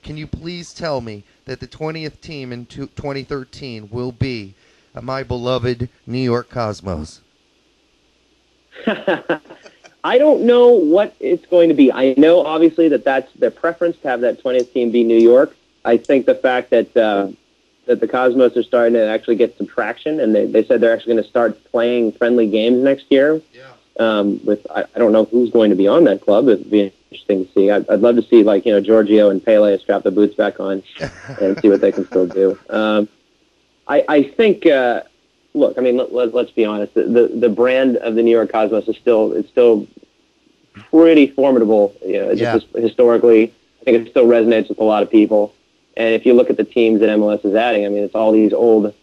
Can you please tell me that the 20th team in 2013 will be my beloved New York Cosmos? I don't know what it's going to be. I know, obviously, that's their preference to have that 20th team be New York. I think the fact that the Cosmos are starting to actually get some traction, and they said they're actually going to start playing friendly games next year. Yeah. I don't know who's going to be on that club. It'd be interesting to see. I'd love to see, like, Giorgio and Pele strap the boots back on and see what they can still do. I think, look, I mean, let's be honest. The brand of the New York Cosmos is still pretty formidable. Just historically, I think it still resonates with a lot of people. And if you look at the teams that MLS is adding, I mean, it's all these old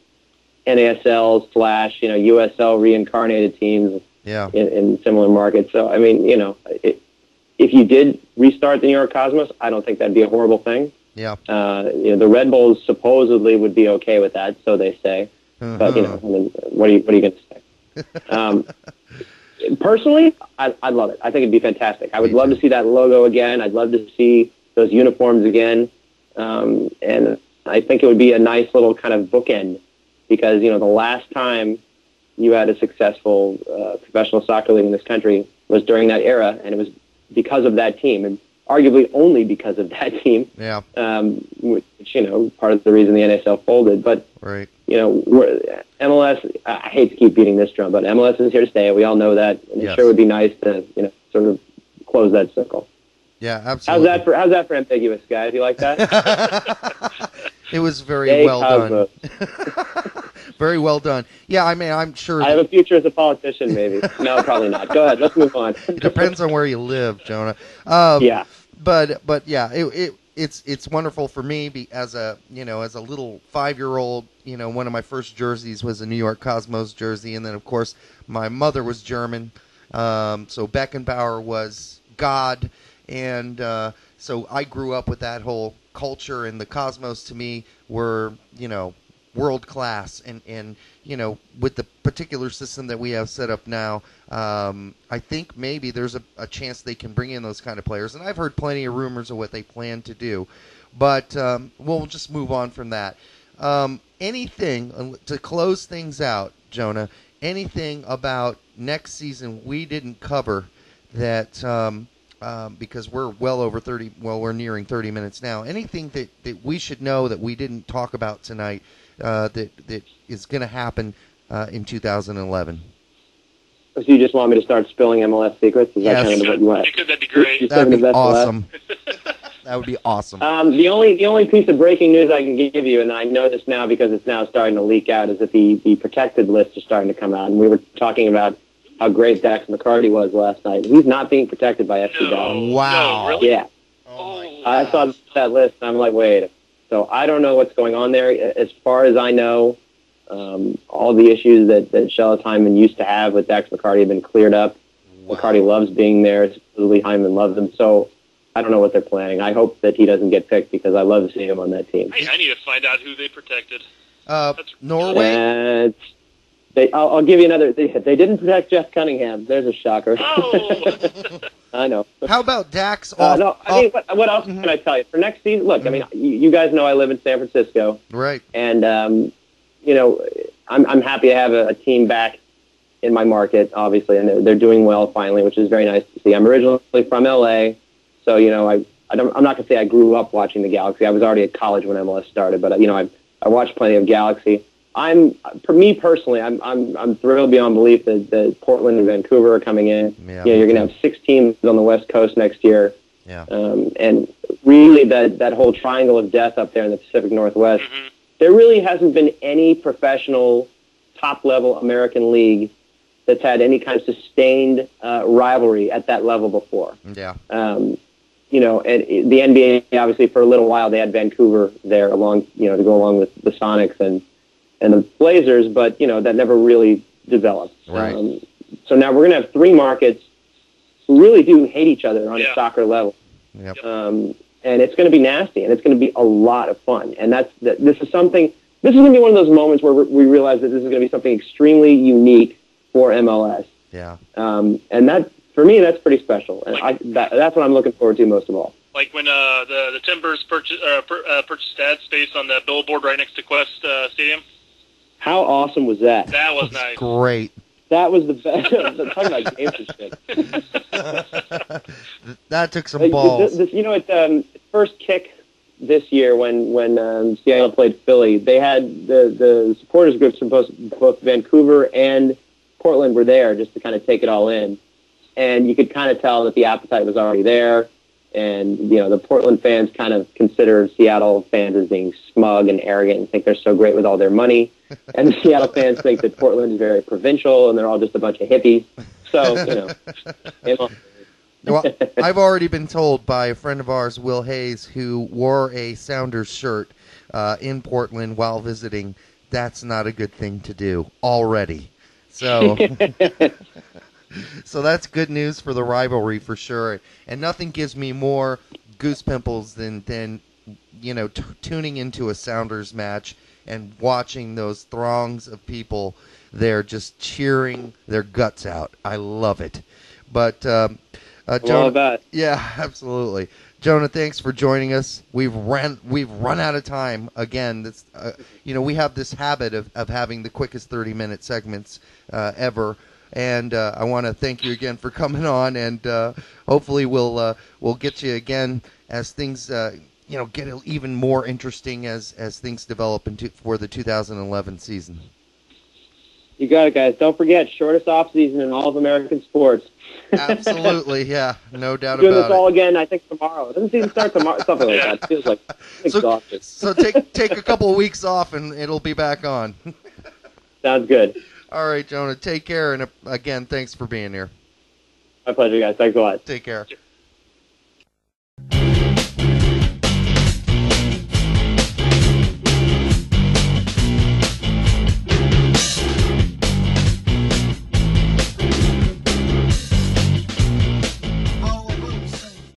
NASL / USL reincarnated teams in similar markets. So, I mean, if you did restart the New York Cosmos, I don't think that'd be a horrible thing. Yeah. The Red Bulls supposedly would be okay with that, so they say. Uh-huh. But, I mean, what are you going to say? Personally, I'd love it. I think it'd be fantastic. I would love to see that logo again. I'd love to see those uniforms again. And I think it would be a nice little kind of bookend because, the last time you had a successful professional soccer league in this country was during that era, and it was because of that team, and arguably only because of that team. Yeah. Which, part of the reason the NSL folded. But, right. MLS, I hate to keep beating this drum, but MLS is here to stay. We all know that. And it sure would be nice to, sort of close that circle. Yeah, absolutely. How's that for ambiguous, guys? You like that? It was very well done. Very well done. Yeah, I mean, I'm sure. I have a future as a politician, maybe. No, probably not. Go ahead. Let's move on. It depends on where you live, Jonah. Yeah. But yeah, it's wonderful for me as a little 5-year-old. One of my first jerseys was a New York Cosmos jersey, and then of course my mother was German, so Beckenbauer was God. And so I grew up with that whole culture, and the Cosmos to me were, world class. And with the particular system that we have set up now, I think maybe there's a chance they can bring in those kind of players. And I've heard plenty of rumors of what they plan to do. But we'll just move on from that. Anything to close things out, Jonah, anything about next season we didn't cover that because we're we're nearing 30 minutes now. Anything that we should know that we didn't talk about tonight that is going to happen in 2011? So you just want me to start spilling MLS secrets? Is that kind of what you want? That'd be great. That'd be awesome. That would be awesome. The only piece of breaking news I can give you, and I know this now because it's now starting to leak out, is that the protected list is starting to come out. And we were talking about how great Dax McCarty was last night. He's not being protected by FC Dallas. Wow. No, really? Yeah. I saw that list, and I'm like, wait. So I don't know what's going on there. As far as I know, all the issues that Charlotte Hyman used to have with Dax McCarty have been cleared up. Wow. McCarty loves being there. Supposedly Hyman loves him. So I don't know what they're planning. I hope that he doesn't get picked because I love to see him on that team. I need to find out who they protected. Norway? I'll give you another. They didn't protect Jeff Cunningham. There's a shocker. Oh. I know. How about Dax? What else can I tell you? For next season, look, I mean, you guys know I live in San Francisco. Right. And, I'm happy to have a team back in my market, obviously, and they're doing well finally, which is very nice to see. I'm originally from L.A., so, I'm not going to say I grew up watching the Galaxy. I was already at college when MLS started, but, I watched plenty of Galaxy. For me personally, I'm thrilled beyond belief that Portland and Vancouver are coming in. Yeah. You're going to have 6 teams on the West Coast next year. Yeah. And really that whole triangle of death up there in the Pacific Northwest, there really hasn't been any professional top-level American league that's had any kind of sustained rivalry at that level before. Yeah. And the NBA, obviously, for a little while, they had Vancouver there to go along with the Sonics and the Blazers, but, that never really developed. Right. So now we're going to have 3 markets who really do hate each other on a soccer level. Yep. And it's going to be nasty, and it's going to be a lot of fun. And this is going to be one of those moments where we realize that this is going to be something extremely unique for MLS. Yeah. And that, for me, that's pretty special. And that's what I'm looking forward to most of all. Like when the Timbers purchased ad space on the billboard right next to Quest Stadium. How awesome was that? That was nice. Great. That was the best. Talking about games and shit. That took some balls. Its first kick this year when Seattle played Philly, they had the supporters groups from both Vancouver and Portland were there just to kind of take it all in. And you could kind of tell that the appetite was already there. And, the Portland fans kind of consider Seattle fans as being smug and arrogant and think they're so great with all their money. And the Seattle fans think that Portland is very provincial and they're all just a bunch of hippies. So, Well, I've already been told by a friend of ours, Will Hayes, who wore a Sounders shirt in Portland while visiting, that's not a good thing to do already. So... So that's good news for the rivalry for sure, and nothing gives me more goose pimples than tuning into a Sounders match and watching those throngs of people there just cheering their guts out. I love it. But Jonah, yeah, absolutely. Jonah, thanks for joining us. We've run out of time again. That's we have this habit of having the quickest 30-minute segments ever. And I want to thank you again for coming on, and hopefully we'll get you again as things get even more interesting as things develop for the 2011 season. You got it, guys. Don't forget, shortest off season in all of American sports. Absolutely, yeah, no doubt Doing about this all again, I think tomorrow. It doesn't seem to start tomorrow. Something like that. It feels like exhausted. So take a couple of weeks off, and it'll be back on. Sounds good. All right, Jonah, take care, and again, thanks for being here. My pleasure, guys. Thanks a lot. Take care.